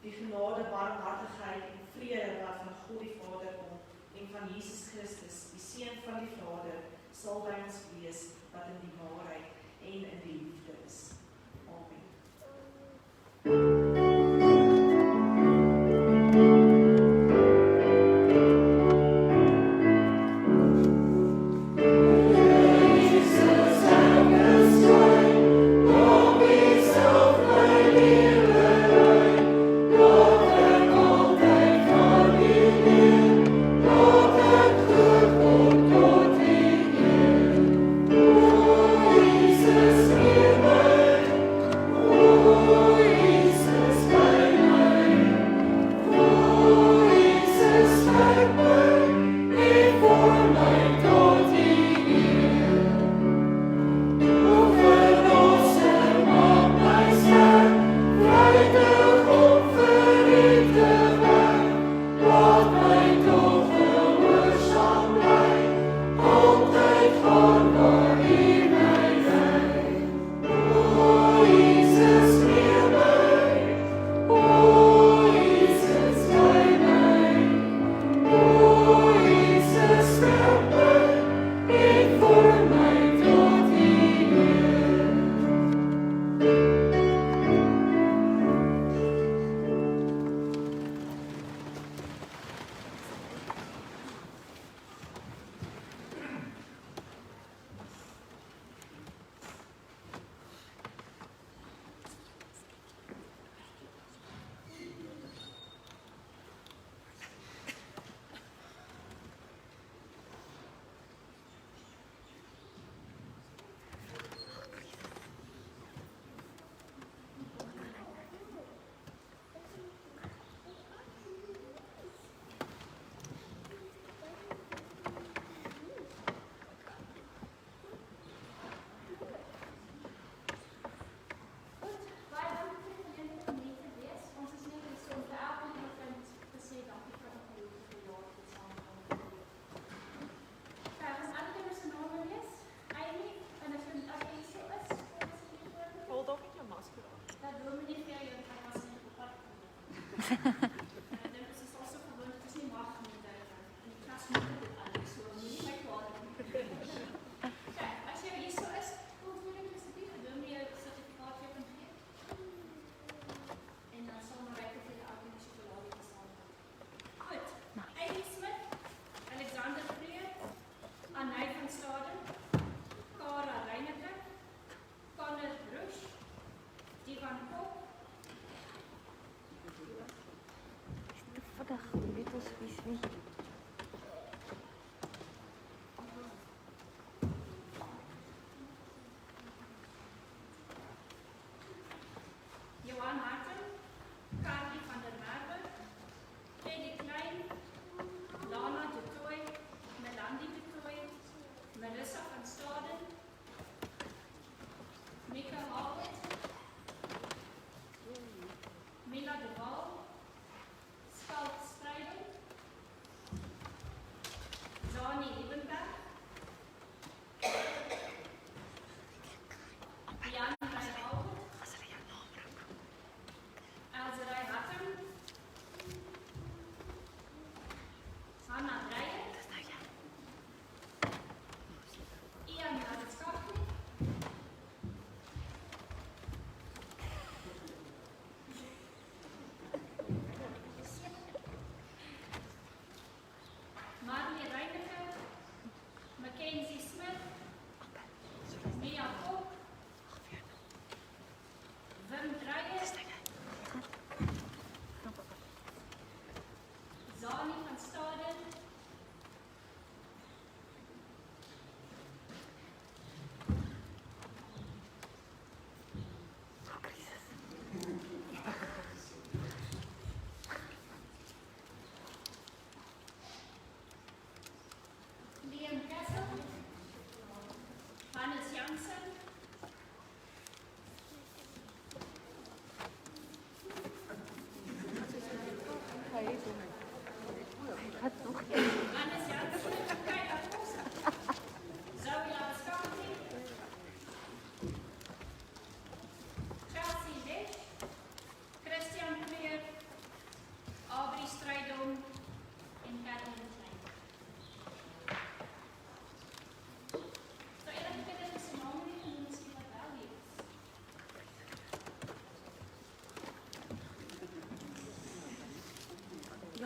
die genade, barmhartigheid en vrede wat van God die Vader kom en van Jesus Christus, die Seun van die Vader, sal by ons wees wat in die waarheid en in die liefde is. Amen. Johan Harten, Carly van der Merwe, Freddy Klein, Lana de Toy, Melanie de Toy, Melissa van Staden, Mika Howard, Mila de Waal, Skald Strijdel,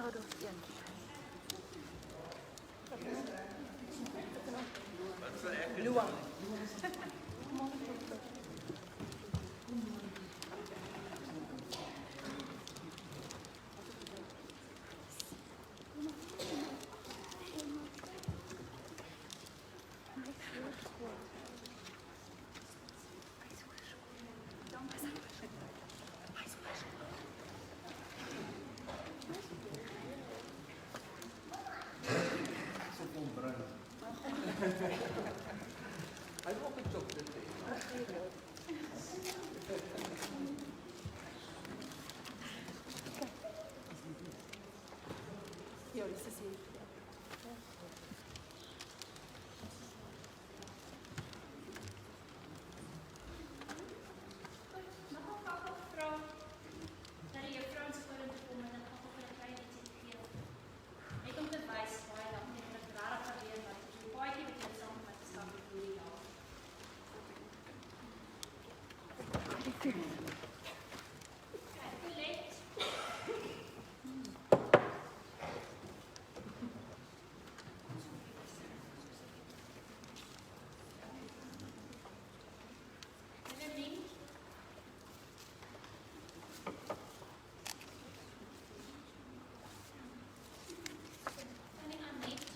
Mag ek gou vra dat die juffrou ons vorentoe kom en dan gaan ek vir 'n klein ietsie gee. Net om te wys baie dankie net dat ek regtig weet wat die paadjie wat jy saam met stap het hierdie jaar. Colette. Evelien. Tannie Annette.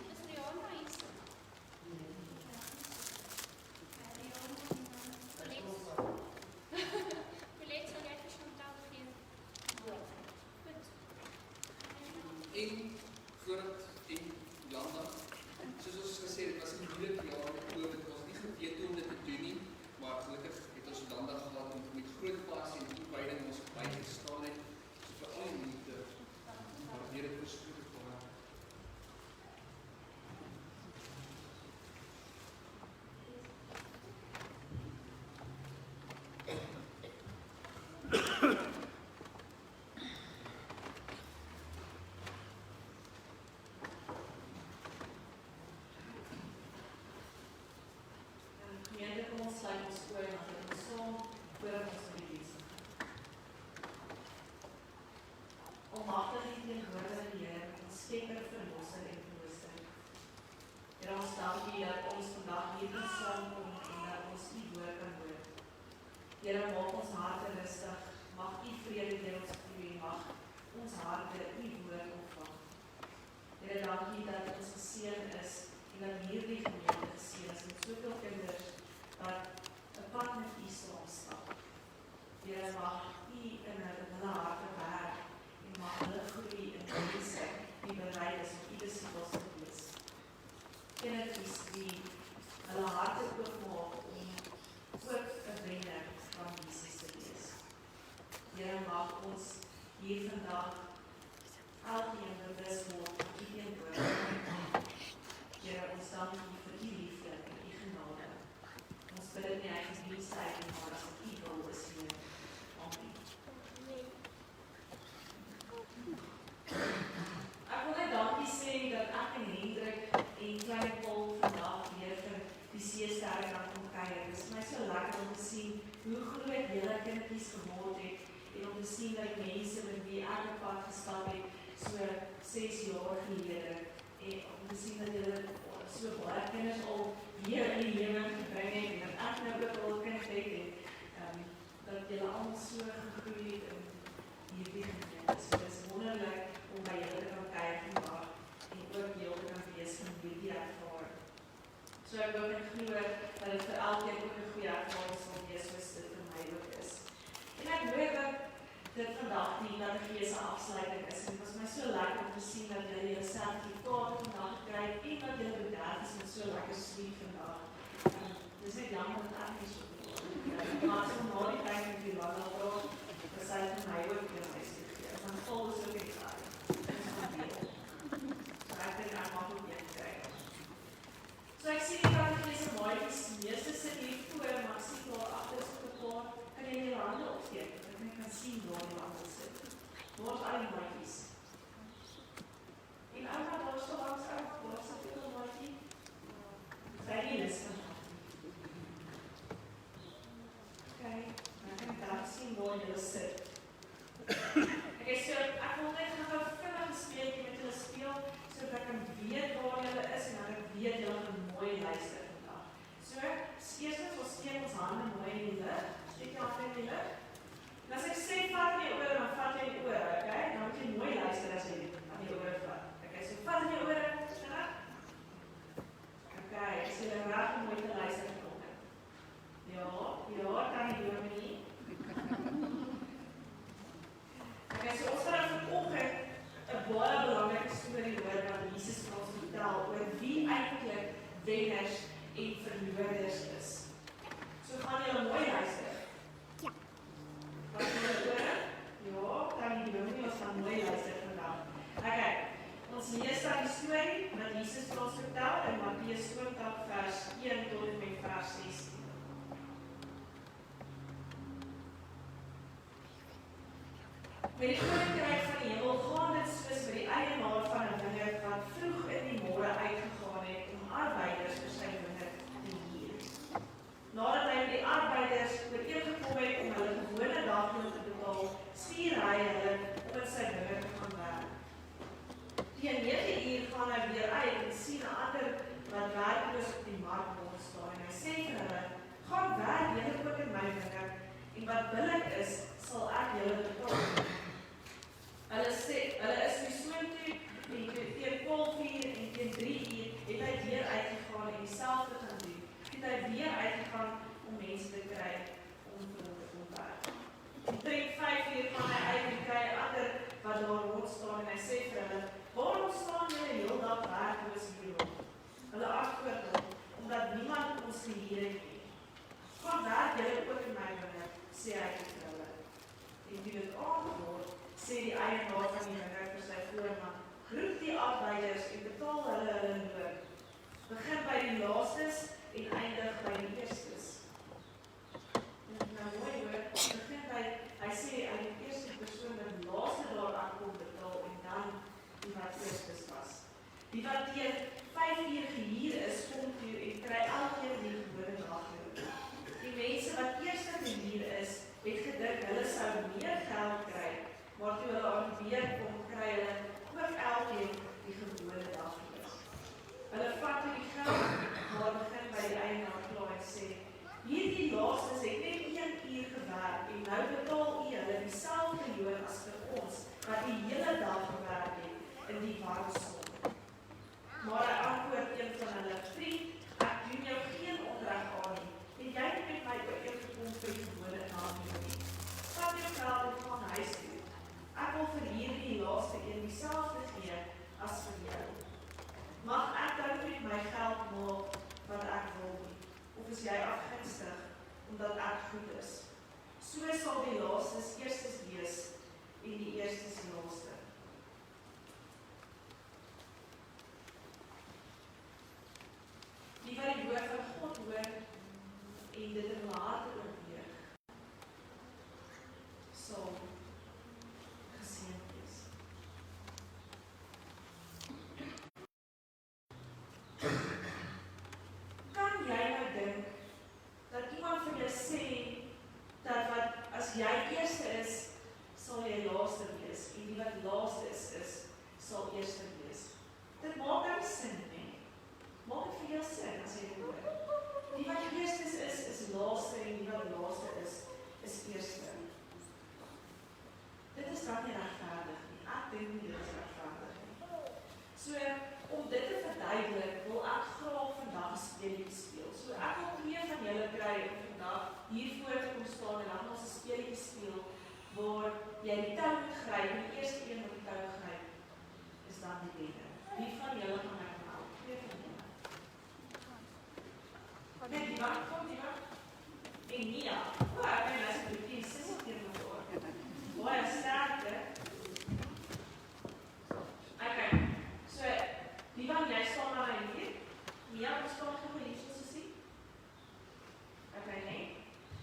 Is Rihanna hier? Rihanna en Colette. Colette, sal jy vir Chantal gee? Goed. En voordat en Janda, soos ons gesê het, was 'n moeilike jaar met COVID. Ons het nie geweet hoe om dit te doen nie, maar gelukkig het ons Janda gehad om met groot passie en toewyding ons bygestaan het. So vir al die moeite, waardeer dit verskriklik baie. Gemeente, kom ons sluit ons oë en dan ons saam voordat ons in die diens. Almagtige teenwoordige Here, ons Skepper, Verlosser en Trooster. Here, ons dankie dat ons vandag hier kan saamkom en dat ons U woord kan hoor. Here, maak ons harte rustig, mag U vrede deur ons vloei, mag ons harte U woord ontvang. Here, dankie dat ons geseën is en dat hierdie gemeente geseën is met soveel kinders wat 'n pad met U saamstap. Here, mag U in hulle harte werk en mag hulle groei in mense die bereid is om U disippels te wees. Kinders die hulle harte oopmaak om ook 'n wenner van Jesus te wees. Here, mag ons hier vandag elkeen bewus word van U teenwoordigheid. Here, ons dank U vir U liefde en U genade. Ons bid dit nie uit ons dienstyd nie, maar as U wil is, Heer. Amen. Ek wil net dankie sê dat ek en Hendrik en klein Paul vandag weer vir die seesterre kan kom kuier. Dit is my so lekker om te sien hoe groot julle kindertjies geword het en om te sien dat mense met wie ek op pad gestap het so 6 jaar gelede en om te sien dat julle so baie kinders al hier in die lewe gebring het en dat ek nou ook al kind het en dat julle almal so gegroei het in hierdie gemeente. So dit is wonderlik om by julle te kan kyk vandag en ook deel te kan wees van hierdie ervaring. So ek wil net glo dat dit vir elkeen ook 'n goeie ervaring sal wees soos dit vir my ook is. En ek hoor dat dit vandag die Navigeer se afsluiting is en dit was my so lekker om te sien dat julle julle sertifikate vandag gekry het en dat julle bederf is met so lekker sweet vandag. Dis net jammer dat ek nie so maar so na die tyd met die Lana praat, dat sy vir my ook weer huis te gee. Want vol is ook nie klaar. So ek dink ek mag ook een kry. So ek sien die Navigeer se maatjies, meeste sit hier voor, maar ek sien daar agter is ook 'n die hande in die lug. En as ek sê vat in die ore, dan vat jy in die ore, okay? Dan moet jy mooi luister as jy aan die ore vat. Okay, so vat in die ore, vinnig. Okay, is jy reg om mooi te luister vanoggend? Ja, kan jy doen nie. Okay, so ons gaan vanoggend 'n baie belangrike storie hoor wat Jesus vir ons vertel oor wie eintlik wenners en verloorders is. So gaan julle mooi luister. Ja. Wat jy hoor? Ja, kan jy doen nie, ons gaan mooi luister vandag. Okay, ons lees dan die storie wat Jesus vir ons vertel in Matteus 20 vers 1 tot en met vers 16. Met die koninkryk van die hemel gaan dit soos vir die eienaar van 'n wingerd wat vroeg in die môre uitgegaan het om arbeiders vir sy wingerd te huur. Nadat hy met die arbeiders ooreengekom het om hulle gewone dagloon te betaal, stuur hy hulle om in sy wingerd te gaan werk. Teen 9 uur gaan hy weer uit en sien 'n ander wat werkloos op die mark staan en hy sê vir hulle: "Gaan werk julle ook in my wingerd en wat billik is, sal ek julle betaal." Hulle is toe soontoe en teen 12:00 en teen 3:00 het hy weer uitgegaan en dieselfde gaan doen. Het hy weer uitgegaan om mense te kry om vir hom te kom werk. Omtrent 5:00 gaan hy uit en kry 'n ander wat daar rond staan en hy sê vir hulle: "Waarom staan julle die hele dag werkloos hier rond?" Hulle antwoord hom: "Omdat niemand ons gehuur het nie." "Gaan werk julle ook in my wingerd," sê hy vir hulle. En toe dit aand word, sê die eienaar van die wingerd vir sy voorman: "Roep die arbeiders en betaal hulle loon. Begin by die laastes en eindig by die eerstes." Nou mooi hoor, begin by, hy sê aan die eerste persoon wat die laaste daar aankom betaal en dan die wat eerstes was. Die wat teen 5:00 gehuur is, kom toe en kry elkeen die gewone dagloon. Die mense wat eerste gehuur is, het gedink hulle sou meer geld kry, maar toe hulle aan die weer kom, kry hulle ook elkeen die gewone dagloon. Hulle vat toe die geld, maar begin by die eienaar klaar en sê: "Hierdie laastes het net 1 uur gewerk en nou betaal u hulle dieselfde loon as vir ons wat die hele dag gewerk het in die warm son." Maar hy antwoord een van hulle: "Vriend, ek doen jou geen onreg aan nie. En jy het met my ooreengekom vir die gewone dagloon nie. Vat jou geld en gaan huis toe. Ek wil vir hierdie laaste een dieselfde gee as vir jou. Mag ek dan met my geld maak wat ek wil nie? Of is jy afgunstig omdat ek goed is? So sal die laastes eerstes wees en die eerstes laaste." Die wat die woord van God hoor en dit in hulle harte oorweeg, sal geseënd wees. Kan jy nou dink dat iemand vir jou sê dat wat as jy eerste is, sal jy laaste wees en die wat laaste is, sal eerste wees? Dit maak nou sin, nie? Maak dit vir jou sin as jy dit hoor. Die wat eerste is laaste en die wat laaste is eerste. Dit is dan nie regverdig nie. Ek dink nie dit is regverdig nie. So, om dit te verduidelik, wil ek graag vandag 'n speletjie speel. So, ek wil 2 van julle kry om vandag hier voor te kom staan en dan ons 'n speletjie speel waar jy die tou moet gryp en die eerste een wat die tou gryp is dan die wenner. Wie van julle gaan ek nou? 2 van julle. Net die wat, kom die wat. En Mia. O, ek ben as ek die 6 keer nog oor. Baie sterk, hè? Okay, so, die wat jy staan maar hier. Mia, wat staan jy vir hier soos sien? Okay, nee.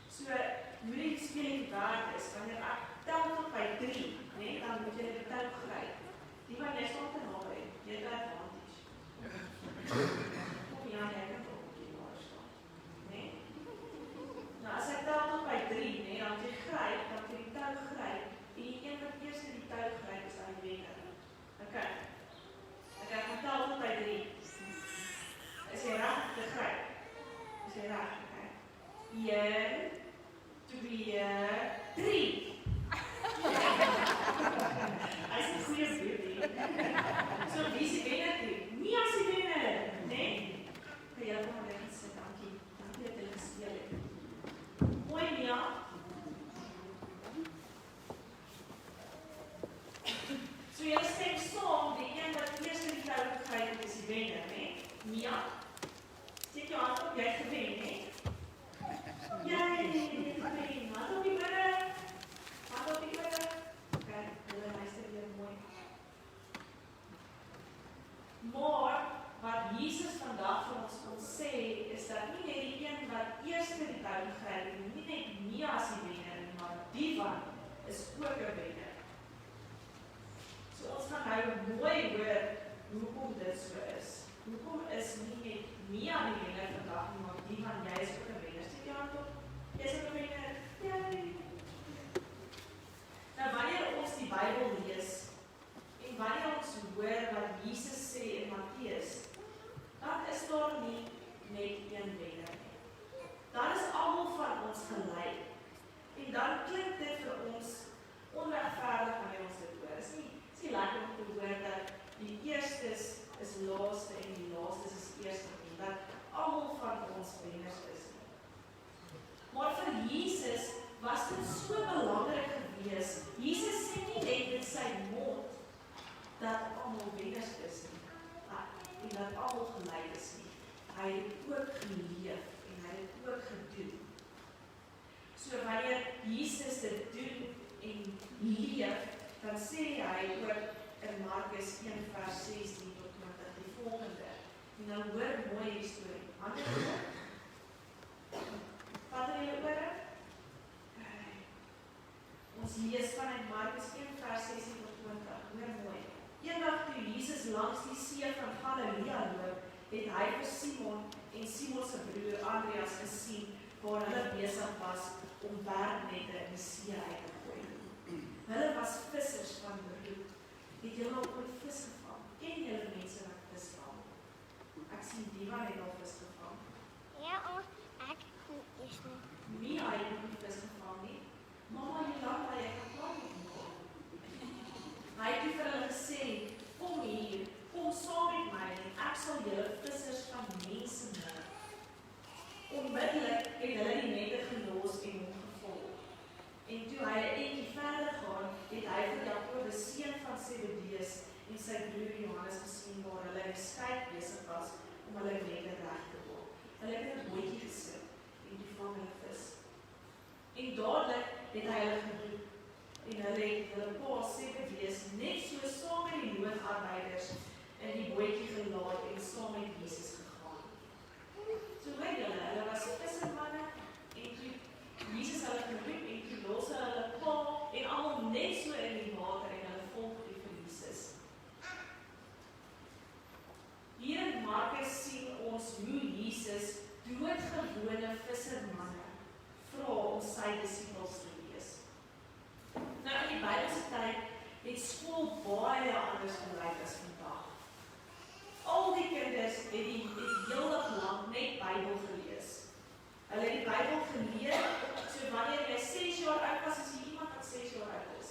So, hoe die speling waard is, wanneer ek tel tot by 3, nee, dan moet jy die tou gryp. Die wat jy staan te naby, jy het advantage. Kom ja, jy kan ook die waar staan. Nee? Nou, as ek tel tot by 3, nee, dan jy gryp, dan jy die tou gryp, en die een wat eerste die tou gryp is aan die wenner. Okay. Ek gaan tel tot by 3. Is jy reg te gryp? Is jy reg? Okay. 1, 2, 2, 3. Hy is 'n goeie boetie. So wie is die wenner toe? Mia is die wenner, né? Vir julle kom net sê dankie. Dankie dat julle gespeel het. Mooi Mia. So julle stem saam, die een wat eers in die klou gekry het is die wenner, né? Mia. Steek jou hand op, jy het gewen, né? Jy het gewen. Hand op die midde. Hand op die midde. Kijk, julle luister weer mooi. Maar wat Jesus vandag vir ons wil sê, is dat nie net die een wat eers in die klou gekry het, nie net Mia as die wenner, maar die van is ook 'n wenner. So ons gaan nou mooi hoor hoekom dit so is. Hoekom is nie net Mia die wenner vandag nie, maar die van jy is ook 'n wenner. Steek jou hand op. Jy is ook 'n wenner. Yay! Nou wanneer ons die Bybel lees en wanneer ons hoor wat Jesus sê in Matteus, dan is daar nie net een wenner nie. Dan is almal van ons gelyk. En dan klink dit vir ons onregverdig wanneer ons dit hoor. Is nie lekker om te hoor dat die eerstes is laaste en die laastes is eerste nie, dat almal van ons wenners is nie. Maar vir Jesus was dit so belangrik gewees. Jesus sê nie net in sy mond dat almal wenners is nie, en dat almal gelyk is nie. Hy het ook geleef en hy het ook gedoen. So wanneer Jesus dit doen en leef, dan sê hy ook in Markus 1:16-20 die volgende. En nou hoor mooi die storie. Hande hoor. Vat jy jou ore? Ons lees vanuit Markus 1:16-20. Hoor mooi. Eendag toe Jesus langs die see van Galilea loop, het hy vir Simon en Simon se broer Andreas gesien waar hulle besig was om werknette in die see uit te gooi. Hulle was vissers van beroep. Het julle al ooit vis gevang? Ken julle mense wat vis vang? Ek sien Diva het al vis gevang. Ja, ek is nie. Mia het nog nie vis gevang nie. Mama, jy laat my ek gevang nie. Hy het vir hulle gesê, kom hier, kom saam met my en ek sal julle vissers van mense maak. Onmiddellik het hulle die nette gelos en hom gevolg. En toe hy 'n entjie verder gaan, het hy vir Jakobus seun van Zebedeus en sy broer Johannes gesien waar hulle in die skei besig was om hulle nette reg te maak. Hulle het in 'n bootjie gesit en toe vang hulle vis. En dadelik het hy hulle geroep en hulle het hulle pa Zebedeus net so saam met die loodarbeiders in die bootjie gelaat en saam met Jesus gegaan. So weet hulle was vissermanne en toe Jesus hulle geroep en toe los hulle pa en almal net so in die water en hulle volg die vir Jesus. Hier in Markus sien ons hoe Jesus doodgewone vissermanne vra om sy disippels te wees. Nou in die Bybelse tyd het skool baie anders gelyk as vandag. Al die kinders het heel lang net Bybel gelees. Hulle het die Bybel geleer, so wanneer jy 6 jaar oud was, as jy iemand wat 6 jaar oud is.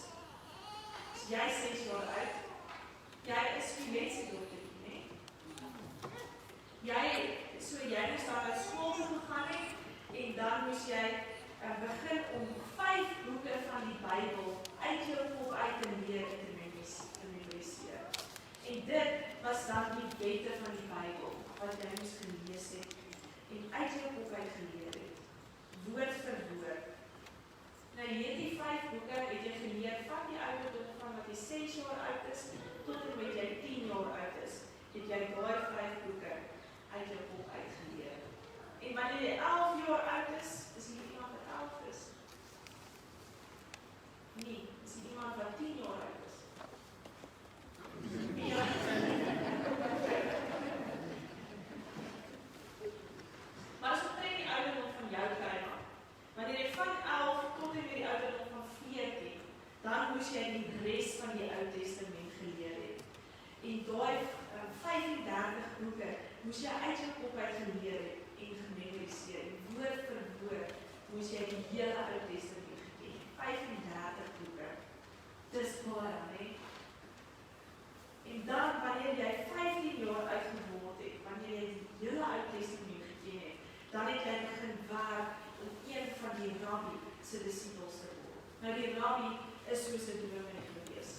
As jy 6 jaar oud, jy is Philipse doktertjie, né? Jy moes daar na skool toe gegaan het, en dan moes jy begin om 5 boeke van die Bybel uit jou kop uit te leer en te memoriseer. En dit was dan die wette van die Bybel, wat jy moes gelees het, en uit jou kop uit geleer het, woord vir woord. Nou hierdie 5 boeke het jy geleer van die ouderdom van wat jy 6 jaar oud is, tot en met jy 10 jaar oud is, het jy daai 5 boeke uit jou kop uit geleer. En wanneer jy 11 jaar oud is hier iemand wat 11 is? Nee, is hier iemand wat 10 jaar oud is? Ja. Maar as omtrent die ouderdom van jou kry, wanneer jy van 11 tot en met die ouderdom van 14, dan moes jy die res van die Ou Testament geleer het. En daai 35 boeke moes jy uit jou kop uit geleer het en gememoriseer. En woord vir woord moes jy die hele Ou Testament dan het jy begin werk om een van die rabbi se disippels te word. Nou die rabbi is soos 'n dominee gewees.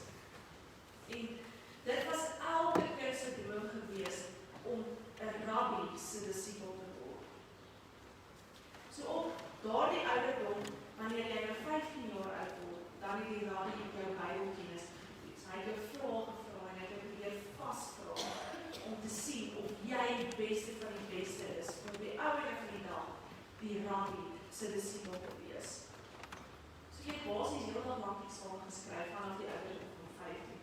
En dit was elke kind se droom gewees om 'n rabbi se disipel te word. So op daardie ouderdom, wanneer jy nou 15 jaar oud word, dan het die rabbi jou Bybelkennis gelees. Hy het jou vrae gevra en hy het jou probeer vasvra om te sien of jy die beste van die beste is, om op die oude van die dag die rabbi se disipel te wees. So jy het basies heel wat lank iets van geskryf vanaf die ouderdom van 15.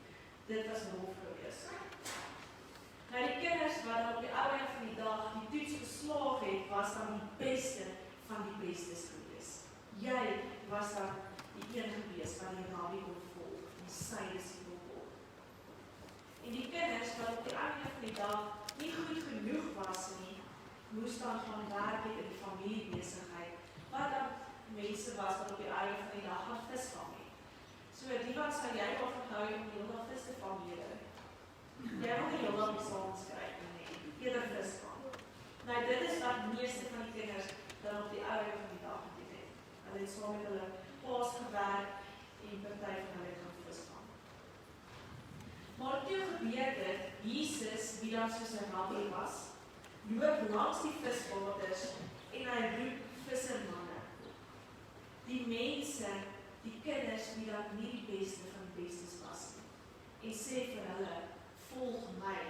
Dit was hof gewees. Nou die kinders wat op die oude van die dag die toets geslaag het, was dan die beste van die bestes gewees. Jy was dan die een gewees wat die rabbi kon volg, die sy disipel volg. En die kinders wat op die oude van die dag nie goed genoeg was nie, moes dan gaan werk het in die familiebesigheid, wat dan mense was wat op die oude van die dag gaan visvang het. So die wat sal jy al verhou om heel dag vis te vang hede? Jy wil nie heel dag saam skryf nie, eerder visvang. Nou dit is wat meeste van die kinders dan op die oude van die dag gedoen het. Hulle het saam met hulle paas gewerk en party van hulle gaan visvang. Maar toe gebeur dit, Jesus, wie dan soos 'n rabbi was, loop langs die viswaters en hy roep vissermanne. Die mense, die kinders wie dan nie die beste van die bestes was nie, en sê vir hulle, volg my.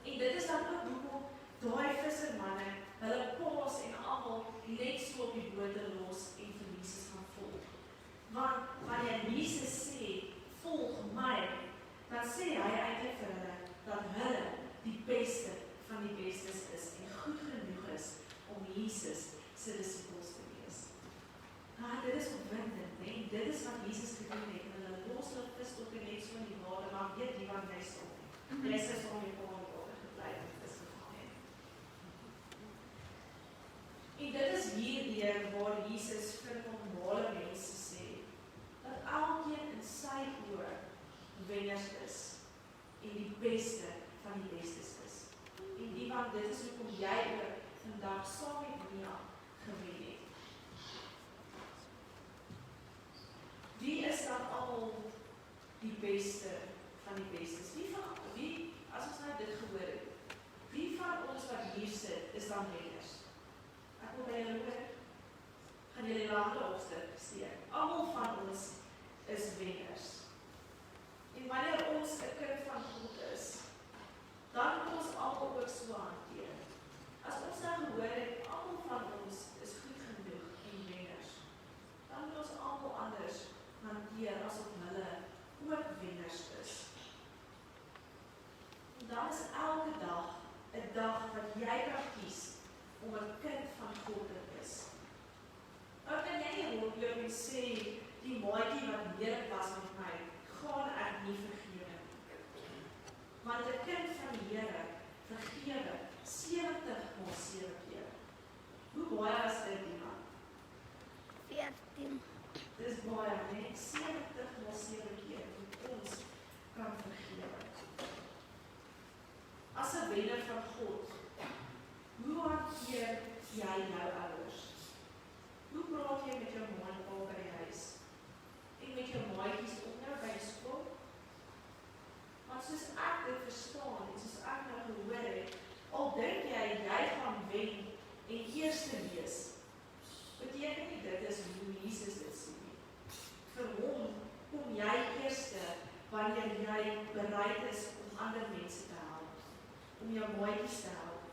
En dit is dan ook hoekom daai vissermanne, hulle paas en almal net so op die bote los en vir Jesus gaan volg. Want wanneer Jesus sê, volg my, dan sê hy eintlik vir hulle, dat hulle die beste van die bestes is en goed genoeg is om Jesus se disipels te wees. Nou, dit is opwindend, nee? Dit is wat Jesus gedoen het, en hulle los hulle vis op en net so in die water, maar weet die wat jy sal nie. Jy sal so om die paal water gebly en vis gevang het. En dit is hierdeur waar Jesus vir normale mense sê, dat elkeen in sy oor wenners is en die beste van die bestes is. En die wat dit is hoekom jy ook vandag saam met Mia gewen het. Wie is dan almal die beste van die bestes? Wie, as ons nou dit gehoor het, wie van ons wat hier sit, is dan wenners? Ek wil by julle hoor, gaan julle die hande opsteek, steek. Almal van ons is wenners. En wanneer ons 'n kind van God is, dan moet ons almal ook so hanteer. As ons nou gehoor het, almal van ons is goed genoeg en wenners, dan moet ons almal anders hanteer asof hulle ook wenners is. En dan is elke dag 'n dag wat jy kan kies om 'n kind van God te wees. Nou kan jy nie rondloop en sê, die maatjie wat meer was met my, gaan ek nie vergewe. Want 'n kind van die Here vergewe 70x7 keer. Hoe baie is dit, Dina? 14. Dit is baie, nee? 70x7 keer moet ons kan vergewe. As 'n wenner van God, hoe hanteer jy jou ouers? Hoe praat jy met jou ma en pa by die huis? En met jou maatjies ook nou by die skool? Want soos ek dit verstaan en soos ek nou gehoor het, al dink jy gaan wen en eerste wees, beteken nie dit is hoe Jesus dit sien nie. Vir hom kom jy eerste wanneer jy bereid is om ander mense te help, om jou maatjies te help,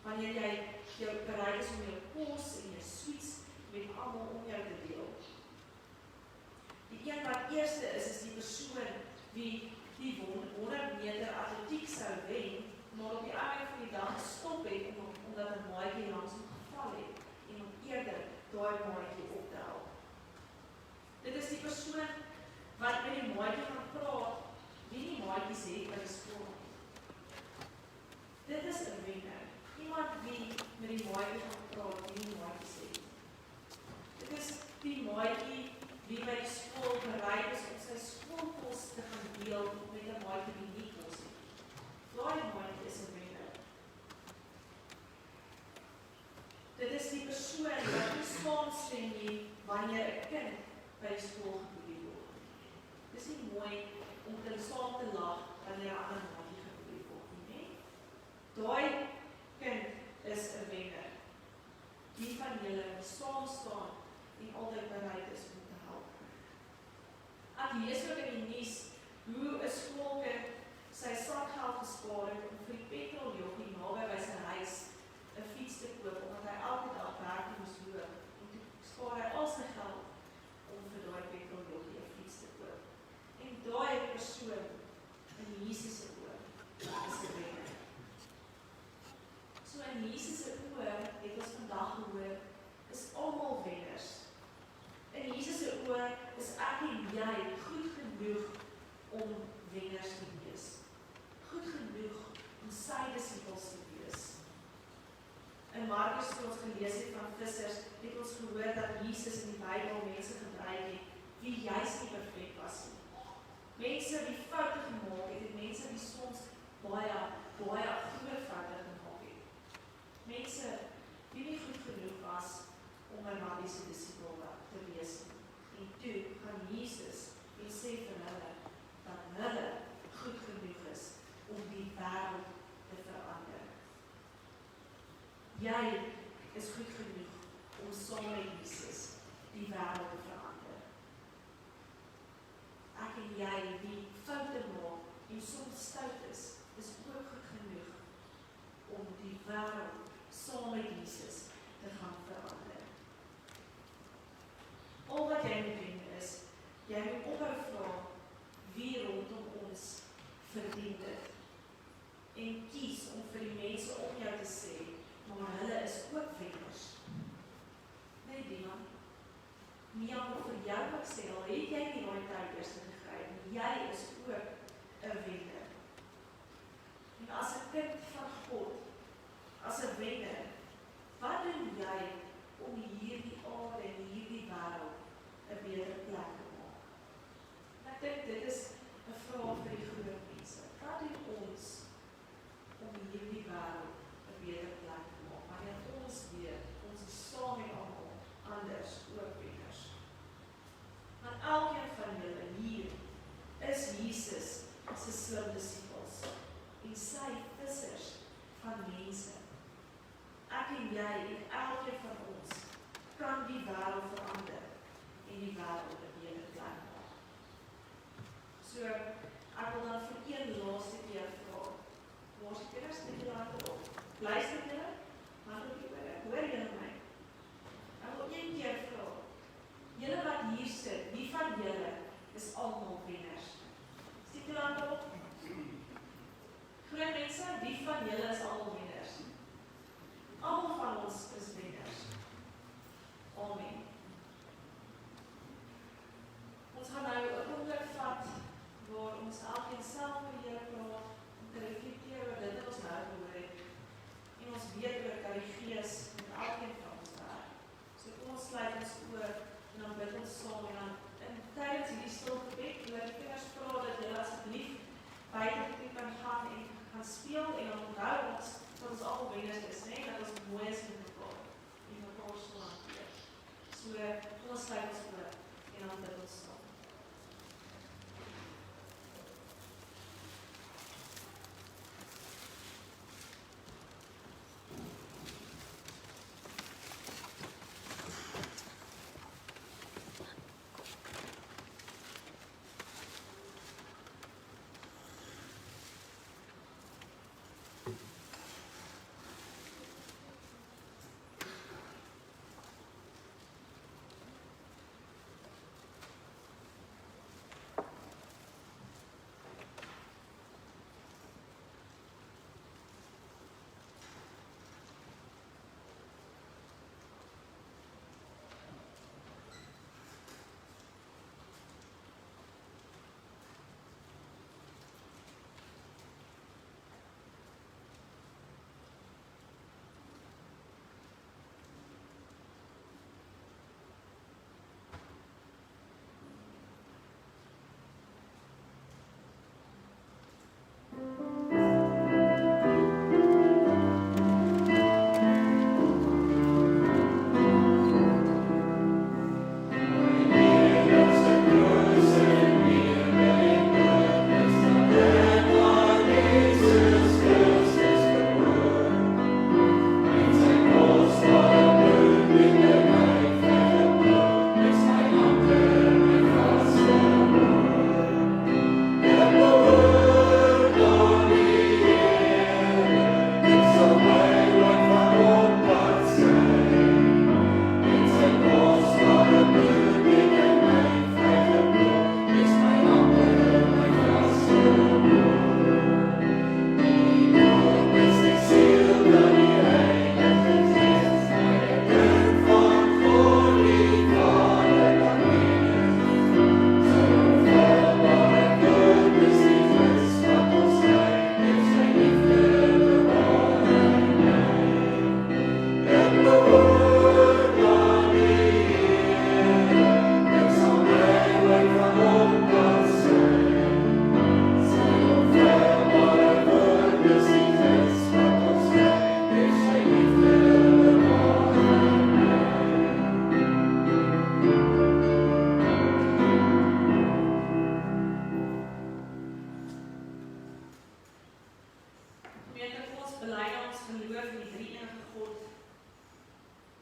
wanneer jy bereid is om jou kos en jou sweets met almal om jou te deel. Die een wat eerste is die persoon wie die 100 meter atletiek sou wen, maar op die einde van die dag gestop het omdat 'n maatjie langs hom geval het en om eerder daai maatjie op te help. Dit is die persoon wat met die maatjie gaan praat, wie nie maatjies het by die skool nie. Dit is 'n wenner. Iemand wie met die maatjie gaan praat, wie nie maatjies het nie. Dit is die maatjie wie by die skool bereid is om sy skoolkos te gaan deel met 'n maatjie wie nie kos het. Daai maatjie is 'n wenner. is die persoon wat nie saamstem nie wanneer 'n kind by die skool geboelie word. Dis nie mooi om met hulle saam te lag wanneer 'n ander maatjie geboelie word nie. Daai kind is 'n wenner. Die van julle wat saam staan en altyd bereid is om te help. Ek lees ook in die nuus hoe 'n skoolkind sy sakgeld gespaar het om vir die petroljoggie naby by sy huis 'n fiets te koop, omdat hy elke dag werk moes loop. En toe spaar hy al sy geld om vir daai petroljoggie 'n fiets te koop. En daai persoon in Jesus se oë is 'n wenner. So in Jesus se oë het ons vandag gehoor, is almal wenners. In Jesus se oë is ek en jy goed genoeg om wenners te wees. Goed genoeg om sy disippels te wees. In Markus, toe ons gelees het van vissers, het ons gehoor dat Jesus in die Bybel mense gebruik het wie juis nie perfek was nie. Mense wie foute gemaak het, en mense wie soms baie groot foute gemaak het. Mense wie nie goed genoeg was om 'n rabbi se disipel te wees nie. En toe gaan Jesus en sê vir hulle dat hulle goed genoeg is om die wêreld te verander. Jy is goed genoeg om saam met Jesus die wêreld te verander. Ek en jy die foute maak en soms stout is ook goed genoeg om die wêreld saam met Jesus te gaan verander. Al wat jy moet doen is, jy moet ophou vra wie rondom ons verdien dit. En kies om vir die mense om jou te sê, maar hulle is ook wenners. Nee, Dion. Nie al vir jou wat sê, al het jy nie daai tyd eers gegryp nie, jy is ook 'n wenner. En as 'n kind van God, as 'n wenner, wat doen jy om hierdie aarde en hierdie wêreld 'n beter plek te maak? Ek dink dit is 'n vraag vir die groot mense. Wat doen ons om hierdie wêreld 'n beter plek te maak? Wanneer ons weet, ons is saam met almal anders ook wenners. Want elkeen van julle hier is Jesus se slim disippels en sy vissers van mense. Ek en jy en elkeen van ons kan die wêreld verander en die wêreld 'n beter plek maak. So, ek wil dan vir een laaste keer vra. Laaste keer is dit laat op. Luister julle? Maar ook die ore. Hoor julle my? Ek wil een keer vra. Julle wat hier sit, wie van julle is almal wenners? Sit julle aan op? Groot mense, wie van julle is almal wenners? Almal van ons is wenners. Amen. Ons gaan nou 'n oomblik vat waar ons elkeen self met die Here praat om te reflekteer oor dit wat ons nou gehoor het. En ons weet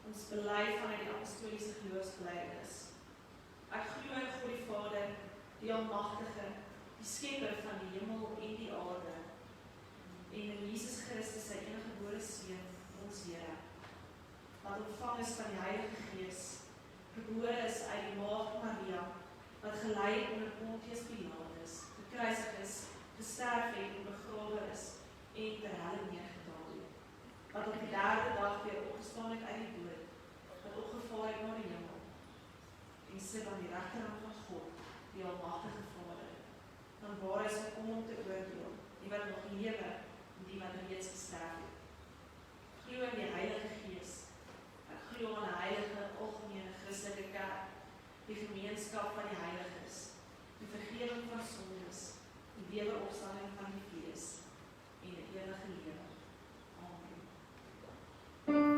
Ons bely vanuit die apostoliese geloofsbelijdenis. Ek glo in God die Vader, die Almagtige, die Skepper van die hemel en die aarde, en in Jesus Christus, sy enige gebore Seun, ons Here, wat ontvang is van die Heilige Gees, gebore is uit die Maagd Maria, wat gelei onder Pontius Pilatus, gekruisig is, gesterf het en begrawe is, en ter helle neergedaal het, wat op die 3de dag weer opgestaan het uit die dood, wat opgevaar het na die hemel, en sit aan die regterhand van God, die Almagtige Vader, dan waar hy sal kom om te oordeel, die wat nog lewe, en die wat reeds gesterf het. Ek glo in die Heilige Gees, ek glo aan 'n heilige, algemene Christelike kerk, die gemeenskap van die heiliges, die vergewing van sondes, die wederopstanding van die vlees, en die ewige lewe. Amen.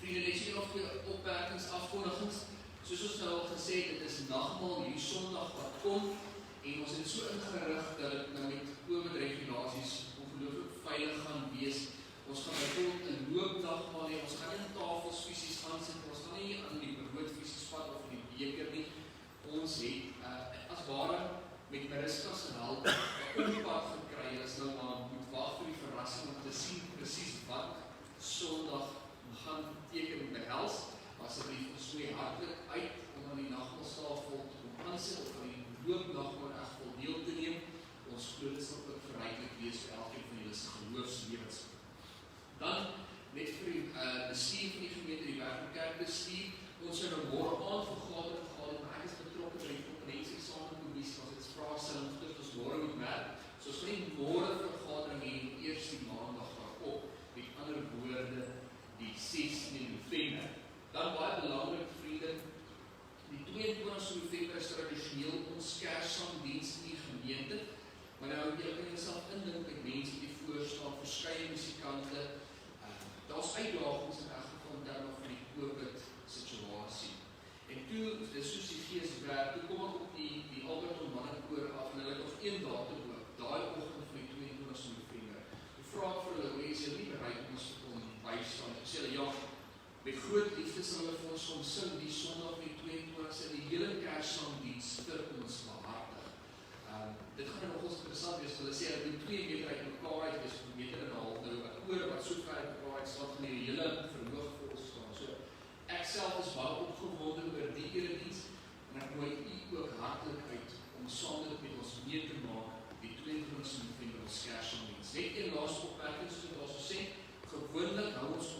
Vrienden, net so nog twee opmerkings, afkondigings. Soos ons nou al gesê het, dit is nagmaal hierdie Sondag wat kom en ons het so ingerig dat dit nou met COVID-regulasies ongelooflik veilig gaan wees. Ons gaan byvoorbeeld 'n loopnagmaal hê, ons gaan nie tafels fisies aansit, ons gaan nie aan die brood fisies vat of die beker nie. Ons het as ware met Mariska se hulp 'n inpak gekry, as nou maar moet wag vir die verrassing om te musikante. Daar's uitdagings in elk geval in terme van die COVID situasie. En toe, dis soos die gees werk, toe kom ek op die Alberton Mannenkoor af en hulle het nog een datum ook, daai oggend van die 22 November. Toe vra ek vir hulle, is jy nie bereid om ons te kom bystaan? Ek sê hulle, ja, met groot liefde sal hulle vir ons kom sing die Sondag die 22 die hele Kersangdiens vir ons behartig. Dit gaan nogals interessant wees, hulle sê hulle moet 2 meter uit mekaar uit wees, 1,5 meter nou, 'n koor wat so ver uit mekaar uit staan, gaan die hele verhoog vir ons staan. So, ek self is baie opgewonde oor die erediens en ek nooi u ook hartlik uit om saam met ons mee te maak die 22 November ons Kersangdiens. Net een laaste opmerking soos ek al so sê, gewoonlik hou ons